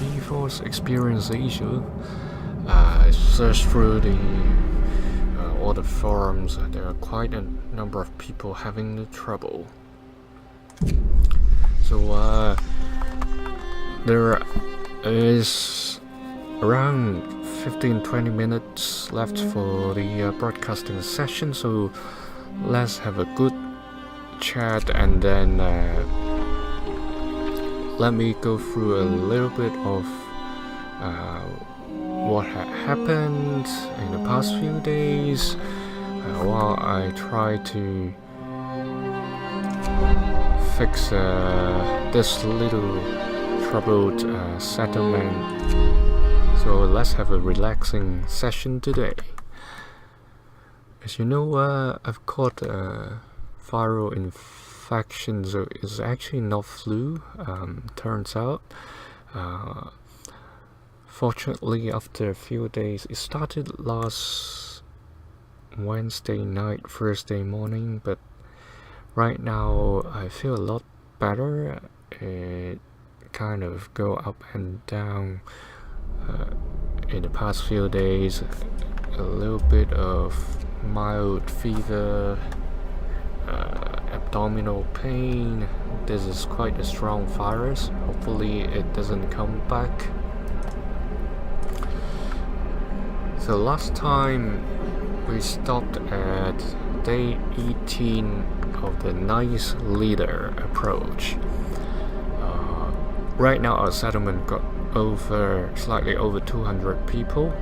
GeForce Experimentation. I searched through all the forums. There are quite a number of people having the trouble. So there is around 15-20 minutes left for the broadcasting session, so let's have a good chat and then let me go through a little bit of what had happened in the past few days while I try to fix this little troubled settlement. So let's have a relaxing session today. As you know, I've caught viral infection, so it's actually not flu, turns out. Fortunately, after a few days, it started last Wednesday night, Thursday morning, but right now I feel a lot better. It kind of go up and down in the past few days. A little bit of mild fever, abdominal pain. This is quite a strong virus. Hopefully it doesn't come back. So last time we stopped at day 18 of the nice leader approach. Right now our settlement got slightly over 200 people.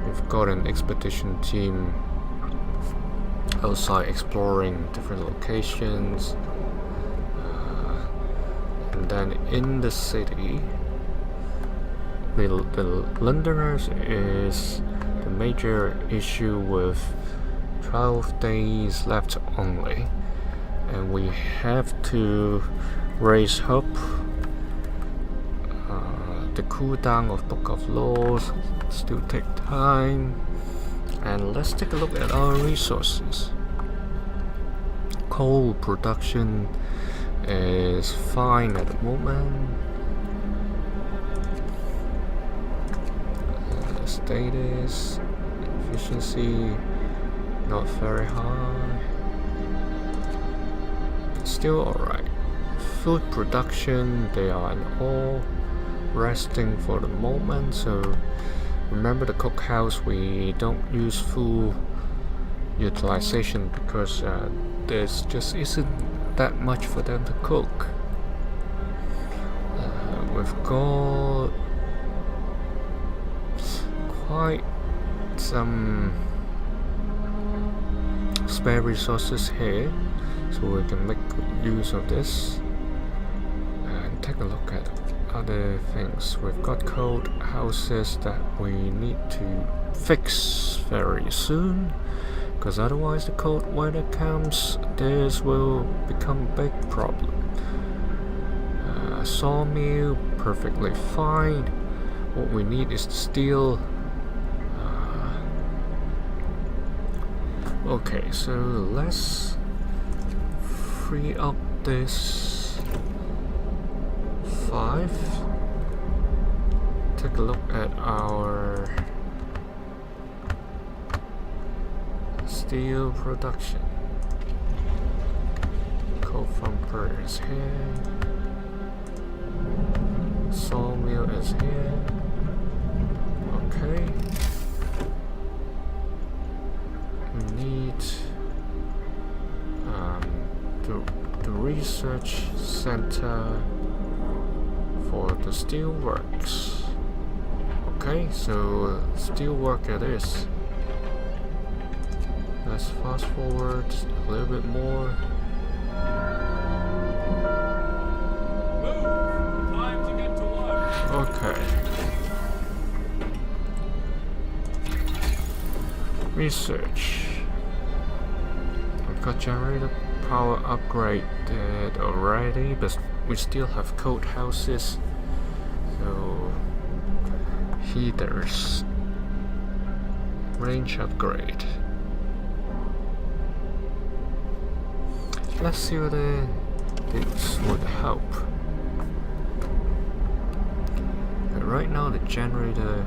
We've got an expedition team outside exploring different locations, and then in the city, the Londoners is the major issue with 12 days left only, and we have to raise hope. The cooldown of Book of Laws still take time, and let's take a look at our resources. Coal production is fine at the moment. Status, efficiency, not very high. Still alright. Food production, they are all resting for the moment, so remember the cookhouse, we don't use full utilization because there's just isn't that much for them to cook. We've got quite some spare resources here, so we can make good use of this and take a look at other things. We've got cold houses that we need to fix very soon, because otherwise the cold weather comes, this will become a big problem. Sawmill, perfectly fine. What we need is steel. Okay, so let's free up this 5. Take a look at our steel production. Coal thumper is here. Sawmill is here. Okay. We need the research center for the steelworks. Okay, so steelwork it is. Let's fast forward a little bit more. Move! Time to get to work. Okay. Research. I've got generator power upgraded already, but we still have cold houses. So heaters. Range upgrade. Let's see whether this would help. right now the generator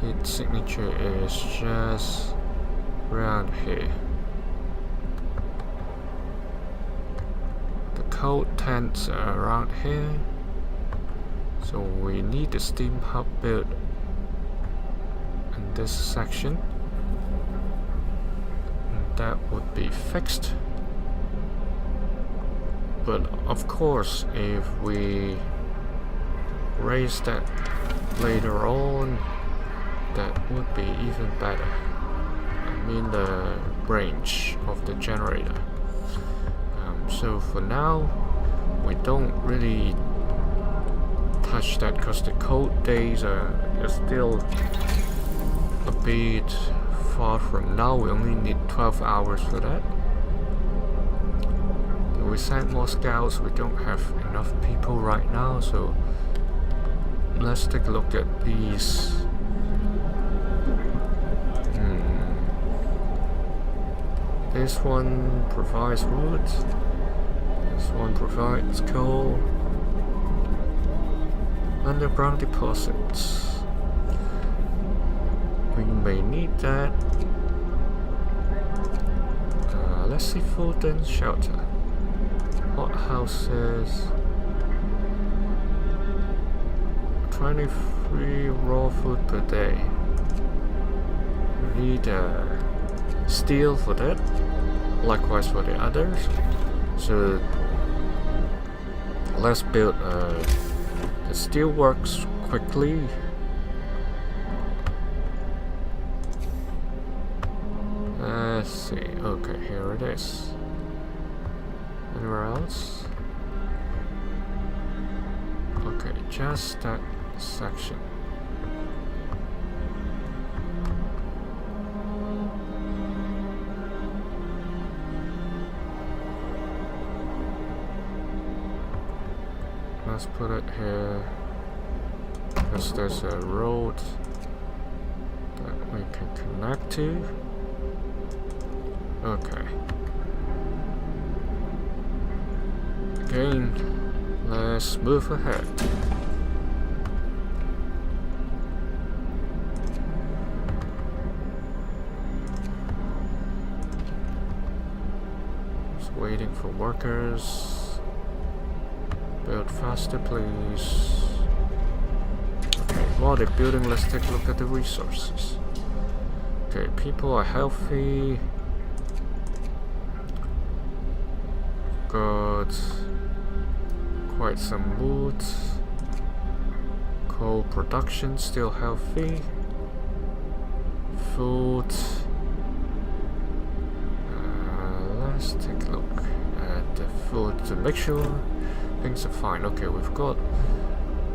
heat signature is just around here. The cold temps are around here, so we need the steam hub built in this section, and that would be fixed. But of course, if we raise that later on, that would be even better. I mean the range of the generator. So for now, we don't really touch that because the cold days are still a bit far from now. We only need 12 hours for that. If we send more scouts, we don't have enough people right now, so let's take a look at these. This one provides wood, this one provides coal. Underground deposits, we may need that. Let's see, food and shelter. Hot houses, 23 raw food per day. We need steel for that, likewise for the others. So let's build the steel works quickly. Let's see, okay, here it is. Anywhere else? Okay, just that section. Let's put it here, because there's a road that we can connect to. Okay. Again, let's move ahead. Just waiting for workers. Build faster, please. Okay, while they're building, let's take a look at the resources. Okay, people are healthy. Got quite some wood. Coal production still healthy. Food. Let's take a look at the food to make sure things are fine. Okay, we've got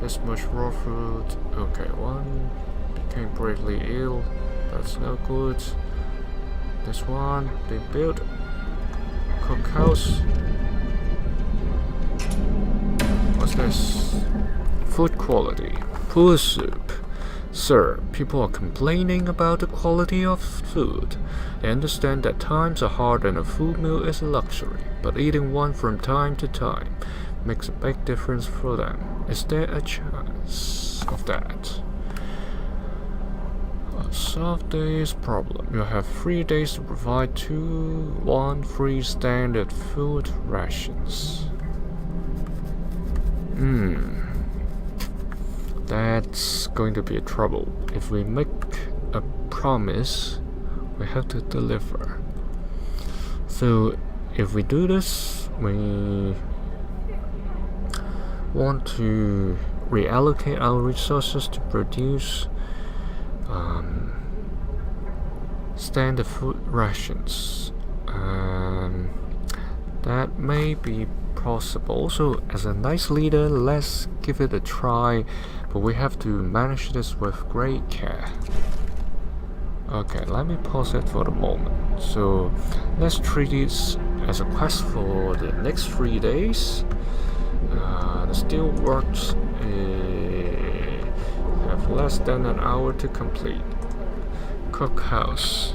this much raw food. Okay, one became greatly ill. That's no good. This one, they built cookhouse. What's this? Food quality. Poor soup. Sir, people are complaining about the quality of food. They understand that times are hard and a full meal is a luxury, but eating one from time to time makes a big difference for them. Is there a chance of that? Solve this problem. You have 3 days to provide 1 free standard food rations. That's going to be a trouble. If we make a promise, we have to deliver. So if we do this, we want to reallocate our resources to produce standard food rations. That may be possible. So as a nice leader, let's give it a try, but we have to manage this with great care. Okay, let me pause it for the moment. So let's treat this as a quest for the next 3 days. The steel works have less than an hour to complete. Cookhouse.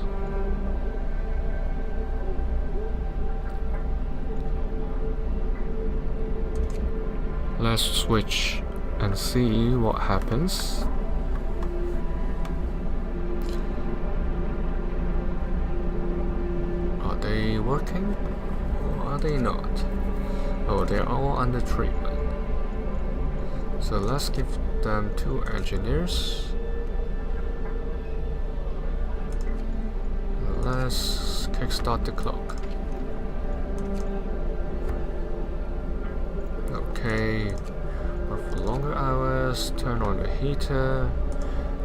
Let's switch and see what happens. Are they working or are they not? Oh, they're all under treatment. So let's give them 2 engineers. Let's kickstart the clock. Okay, work for longer hours, turn on the heater,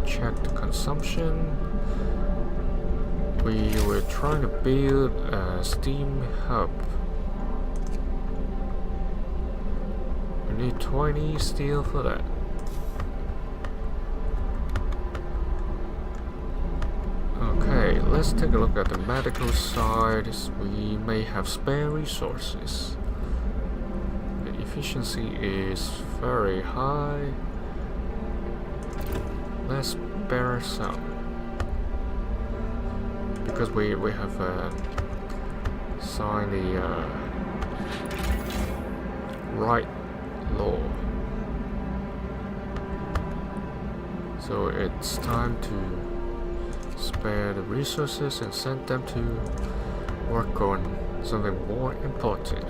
check the consumption. We were trying to build a steam hub. We need 20 steel for that. Okay, let's take a look at the medical side. We may have spare resources. The efficiency is very high. Let's spare some. Because we have signed the right law. So it's time to spare the resources and send them to work on something more important.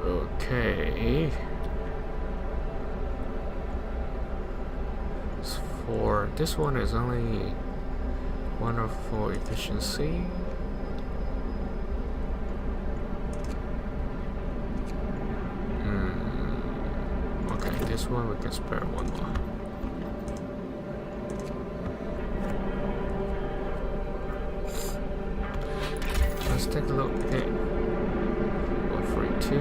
Okay. For this one is only 104 efficiency. Okay, this one we can spare one more. Let's take a look again. 132,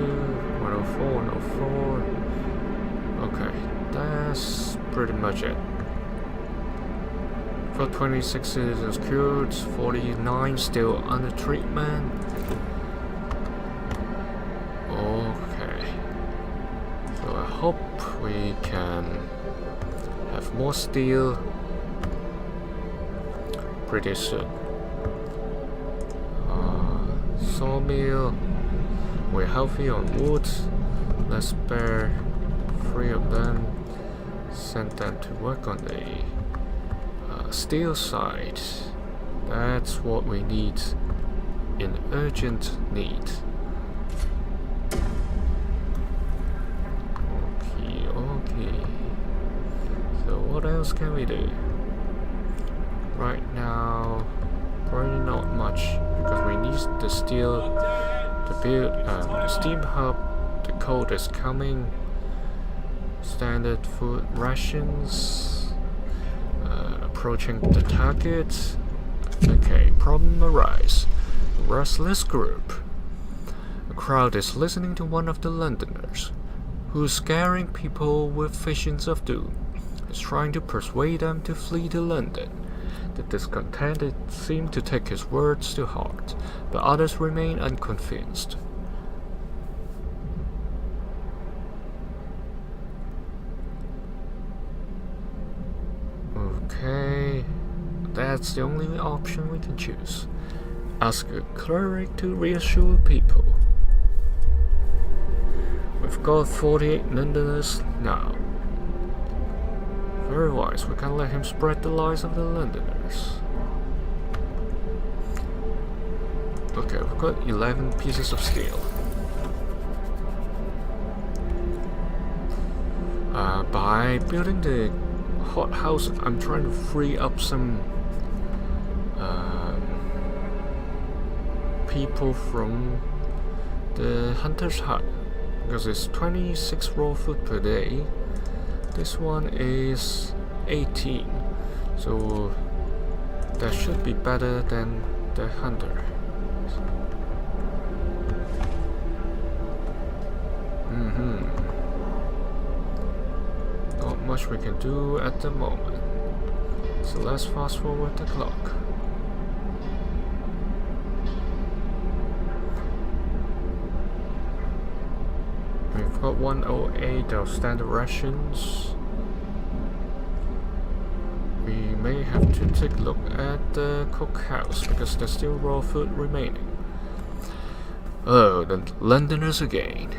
104, 104. Okay, that's pretty much it. For 26 citizens cured, 49 still under treatment. Okay. So I hope we can have more steel pretty soon. Sawmill, we're healthy on wood. Let's spare 3 of them. Send them to work on the steel side. That's what we need in urgent need. Okay. So what else can we do? Right now, probably not much because we need the steel to build the steam hub. The code is coming. Standard food rations. Approaching the target. Okay, problem arise. Restless group. A crowd is listening to one of the Londoners, who's scaring people with visions of doom. Is trying to persuade them to flee to London. The discontented seem to take his words to heart, but others remain unconvinced. Okay, that's the only option we can choose. Ask a cleric to reassure people. We've got 48 Londoners now. Very wise, we can't let him spread the lies of the Londoners. Okay, we've got 11 pieces of steel. By building the hothouse, I'm trying to free up some people from the hunter's hut because it's 26 raw food per day. This one is 18, so that should be better than the hunter. Not much we can do at the moment, so let's fast forward the clock. We've got 108 of standard rations. We may have to take a look at the cookhouse because there's still raw food remaining. Oh, the Londoners again.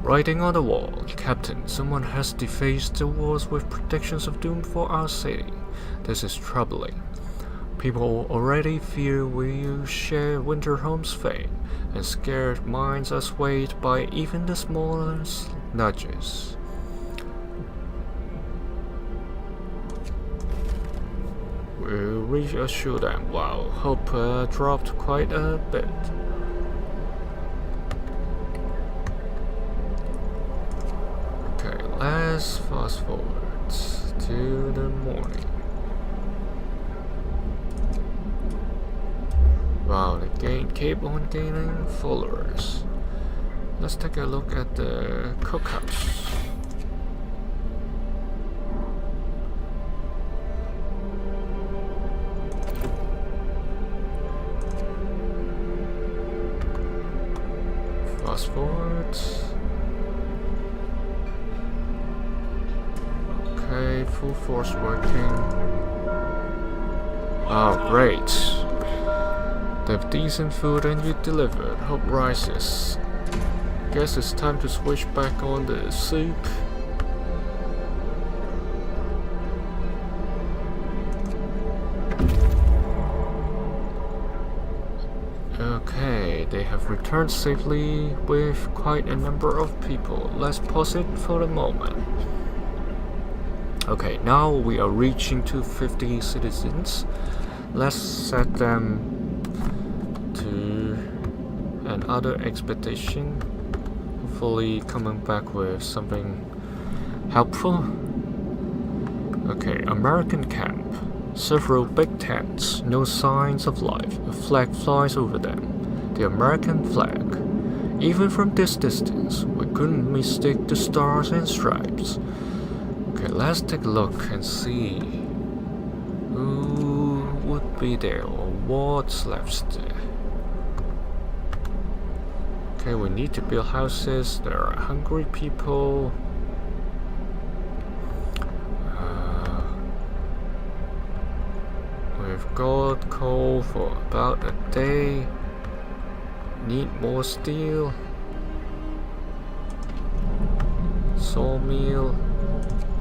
Writing on the wall, Captain, someone has defaced the walls with predictions of doom for our city. This is troubling. People already fear we'll share Winterholm's fate, and scared minds are swayed by even the smallest nudges. We'll reassure them. Wow, hope dropped quite a bit. Okay, let's fast forward to the morning. Wow, they keep on gaining followers. Let's take a look at the cookhouse. Fast forward. Okay, full force working. Oh, great. They have decent food and you delivered. Hope rises. Guess it's time to switch back on the soup. Okay, they have returned safely with quite a number of people. Let's pause it for a moment. Okay, now we are reaching 250 citizens. Let's set them to another expedition. Hopefully coming back with something helpful. Okay, American camp. Several big tents, no signs of life. A flag flies over them. The American flag. Even from this distance, we couldn't mistake the stars and stripes. Okay, let's take a look and see who would be there or what's left there. Okay, we need to build houses. There are hungry people. We've got coal for about a day. Need more steel. Sawmill.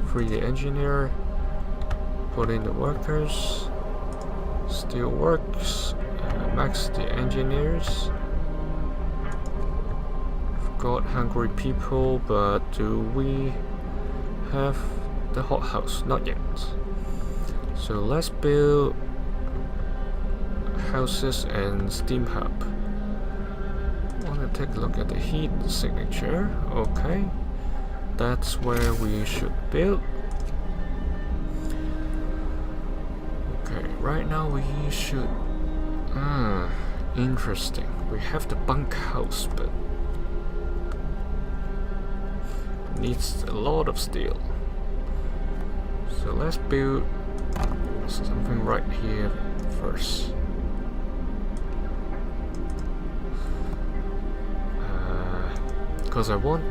Free the engineer. Put in the workers. Steel works. Max the engineers. We've got hungry people, but do we have the hothouse? Not yet. So let's build houses and steam hub. Want to take a look at the heat signature. Okay, that's where we should build. Okay, right now we should. Interesting. We have the bunkhouse, but needs a lot of steel. So let's build something right here first. Because I want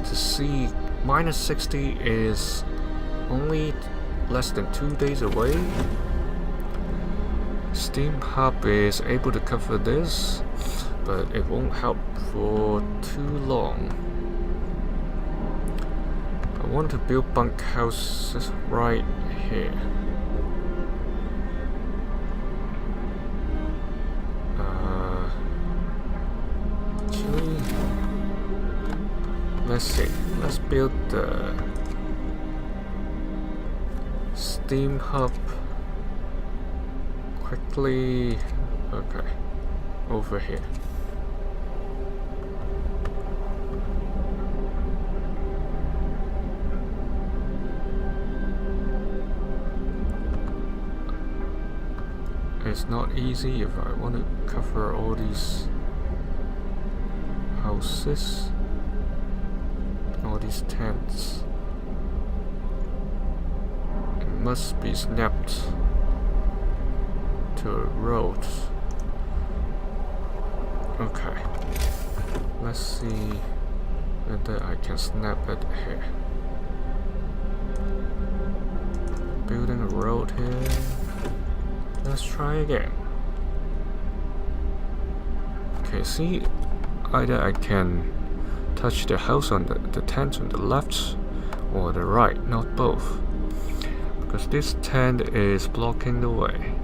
to see -60 is only less than 2 days away. Steam Hub is able to cover this, but it won't help for too long. I want to build bunkhouses right here. Actually, let's see. Let's build the steam hub quickly. Okay, over here. It's not easy if I want to cover all these houses, all these tents. It must be snapped to a road. Okay, let's see whether I can snap it here. Building a road here. Let's try again. Okay, see, either I can touch the house on the tent on the left or the right, not both, because this tent is blocking the way.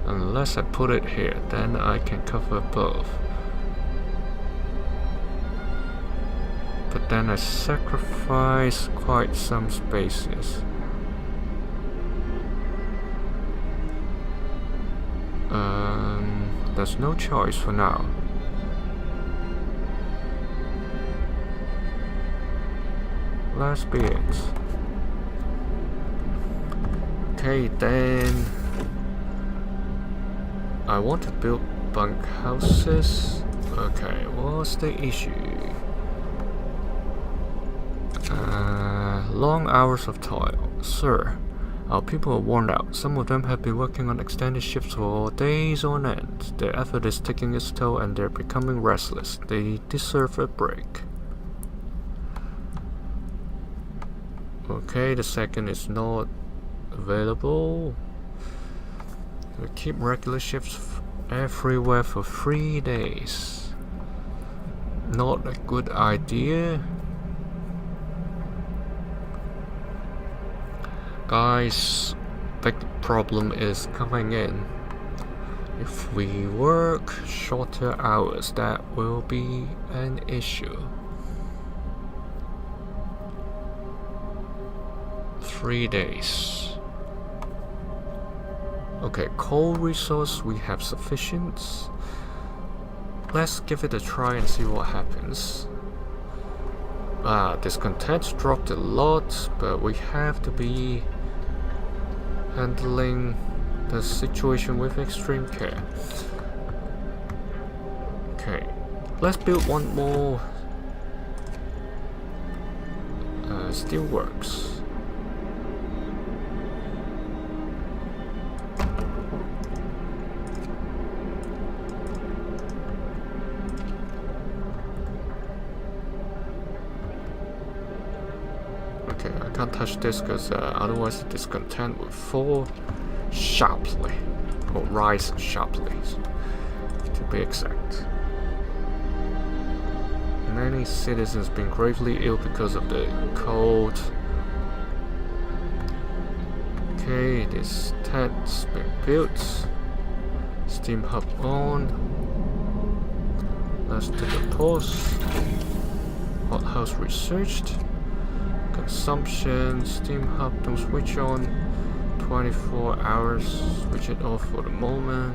Unless I put it here, then I can cover both. But then I sacrifice quite some spaces. There's no choice for now. Let's be it. Okay, then I want to build bunk houses. Okay, what's the issue? Long hours of toil. Sir, our people are worn out. Some of them have been working on extended shifts for days on end. Their effort is taking its toll and they're becoming restless. They deserve a break. Okay, the second is not available. We keep regular shifts everywhere for 3 days. Not a good idea. Guys, big problem is coming in. If we work shorter hours, that will be an issue. 3 days. Okay, coal resource we have sufficient. Let's give it a try and see what happens. Discontent dropped a lot, but we have to be handling the situation with extreme care. Okay, let's build one more steelworks. Okay, I can't touch this because otherwise the discontent will fall sharply, or rise sharply, to be exact. Many citizens been gravely ill because of the cold. Okay, this tent's been built. Steam hub on. Let's take a pause. Hothouse researched. Consumption, steam hub don't switch on 24 hours, switch it off for the moment.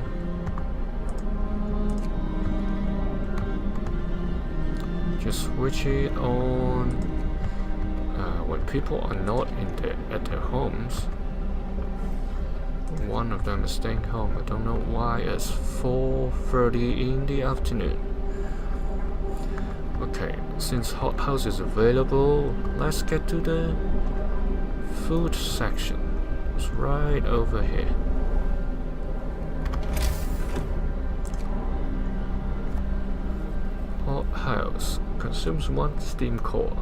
Just switch it on when people are not at their homes. One of them is staying home. I don't know why. It's 4:30 in the afternoon. Okay, since hothouse is available, let's get to the food section. It's right over here. Hothouse consumes 1 steam core.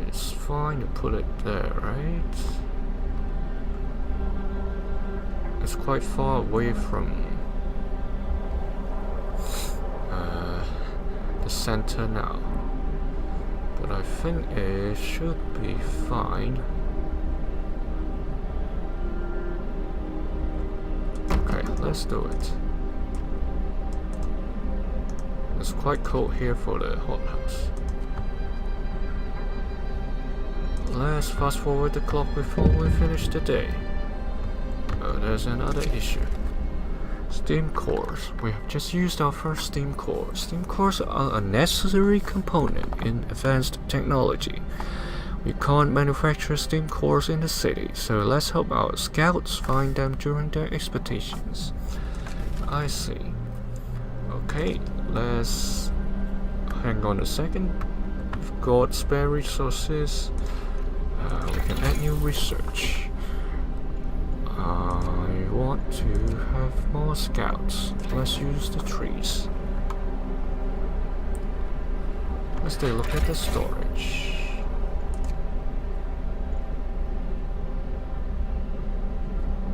It's fine to put it there, right? It's quite far away from the center now, but I think it should be fine. Okay, let's do it. It's quite cold here for the hothouse. Let's fast forward the clock before we finish the day. Oh, there's another issue. Steam cores. We have just used our first steam core. Steam cores are a necessary component in advanced technology. We can't manufacture steam cores in the city, so let's hope our scouts find them during their expeditions. I see. Okay, let's hang on a second. We've got spare resources. We can add new research. I want to have more scouts. Let's use the trees. Let's take a look at the storage.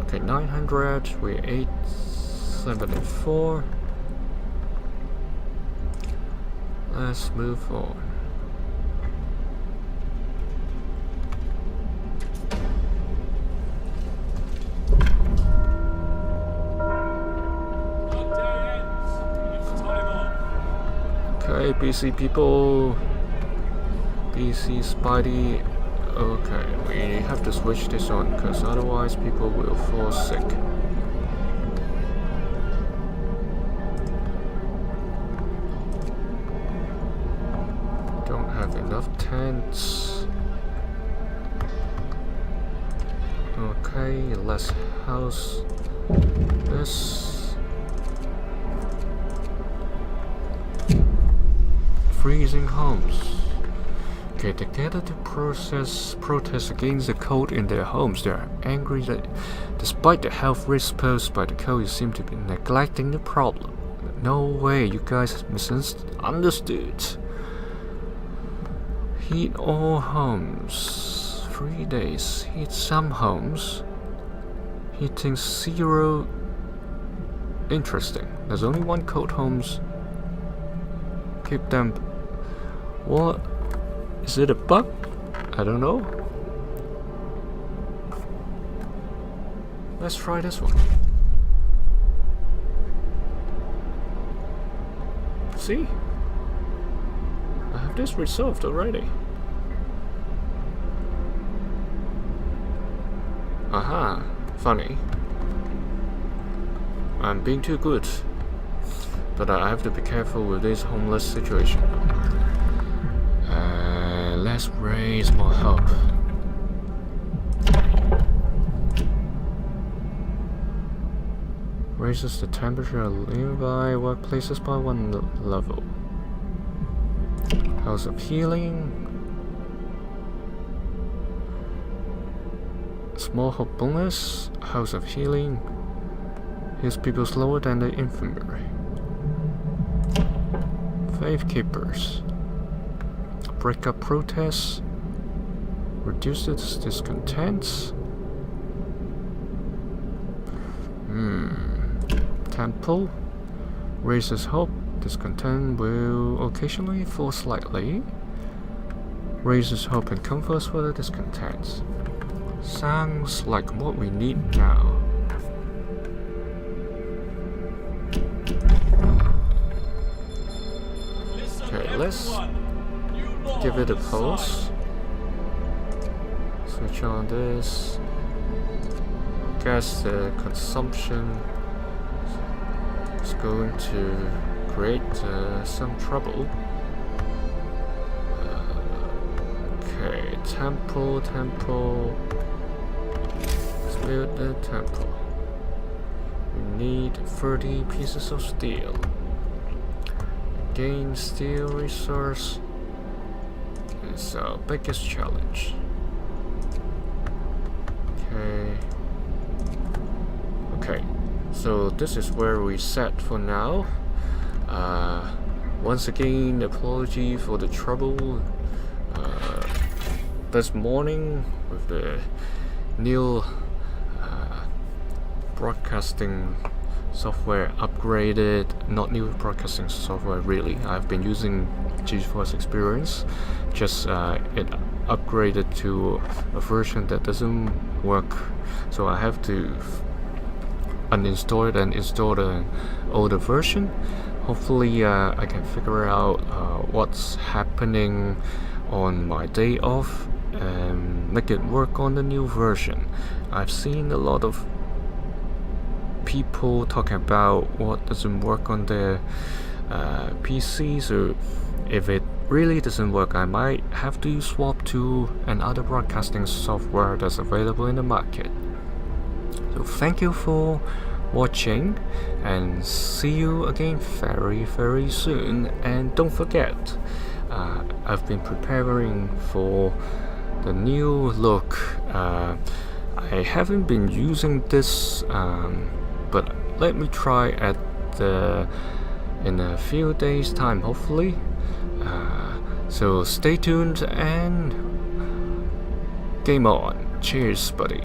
Okay, 900, we're 874. Let's move on. Our day ends. It's time off. Okay, BC people. BC Spidey. Okay, we have to switch this on because otherwise people will fall sick. Don't have enough tents. Okay, let's house this. Freezing homes. Okay, together to protest against the cold in their homes. They are angry that despite the health risks posed by the cold, you seem to be neglecting the problem. No way, you guys misunderstood. Heat all homes. 3 days. Heat some homes. Heating 0. Interesting. There's only one cold homes. Keep them. What? Is it a bug? I don't know. Let's try this one. See? I have this resolved already. Aha, funny. I'm being too good. But I have to be careful with this homeless situation. Let's raise more help. Raises the temperature of nearby workplaces by 1 level. House of Healing. Small hope bonus. House of Healing. Heals people slower than the infirmary. Faith Keepers. Break up protests. Reduces discontents. Temple. Raises hope. Discontent will occasionally fall slightly. Raises hope and comforts for the discontents. Sounds like what we need now. Okay, let's give it a pulse. Switch on this. Guess the consumption is going to create some trouble. Okay, temple. Let's build the temple. We need 30 pieces of steel. Gain steel resource is our biggest challenge. Okay, so this is where we set for now. Once again, apology for the trouble this morning with the new broadcasting software upgraded. Not new broadcasting software really. I've been using GeForce Experience, just it upgraded to a version that doesn't work, so I have to uninstall it and install the older version. Hopefully I can figure out what's happening on my day off and make it work on the new version. I've seen a lot of people talking about what doesn't work on their PC, so if it really doesn't work, I might have to swap to another broadcasting software that's available in the market. So thank you for watching and see you again very soon. And don't forget, I've been preparing for the new look. I haven't been using this, but let me try in a few days time, hopefully. So stay tuned and game on. Cheers, buddy.